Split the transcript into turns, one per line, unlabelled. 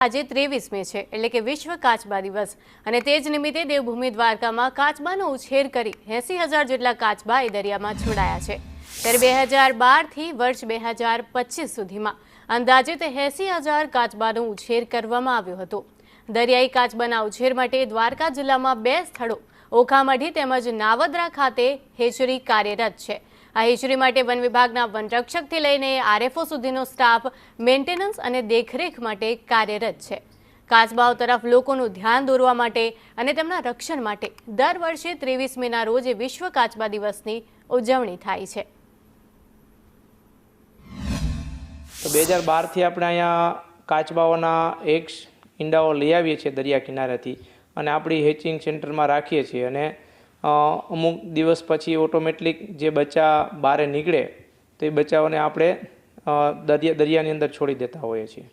આજે 23 મે છે એટલે કે વિશ્વ કાચબા દિવસ અને તે જ નિમિત્તે દેવભૂમિ દ્વારકામાં કાચબાનો ઉછેર કરી 80,000 જેટલા કાચબા એ દરિયામાં છોડાયા છે। ત્યારે 2012થી વર્ષ 2025 સુધીમાં અંદાજિત 80,000 કાચબાનો ઉછેર કરવામાં આવ્યો હતો। દરિયાઈ કાચબાના ઉછેર માટે દ્વારકા જિલ્લામાં 2 સ્થળો ઓખામઢી તેમજ નાવદરા ખાતે હેચરી કાર્યરત છે। આ હેચરી માટે વન વિભાગના વનરક્ષકથી લઈને આરએફઓ સુધીનો સ્ટાફ મેન્ટેનન્સ અને દેખરેખ માટે કાર્યરત છે। કાચબાઓ તરફ લોકોનું ધ્યાન દોરવા માટે અને તેમના રક્ષણ માટે દર વર્ષે 23 મેના રોજ વિશ્વ કાચબા દિવસની ઉજવણી થાય છે।
તો 2012થી આપણે અહીંયા કાચબાઓના એક ઈંડાઓ લઈ આવીએ છીએ દરિયા કિનારેથી અને આપણી હેચિંગ સેન્ટરમાં રાખીએ છીએ અને અમુક દિવસ પછી ઓટોમેટિક જે બચ્ચા બહાર નીકળે તો એ બચ્ચાઓને આપણે દરિયાની અંદર છોડી દેતા હોઈએ છીએ।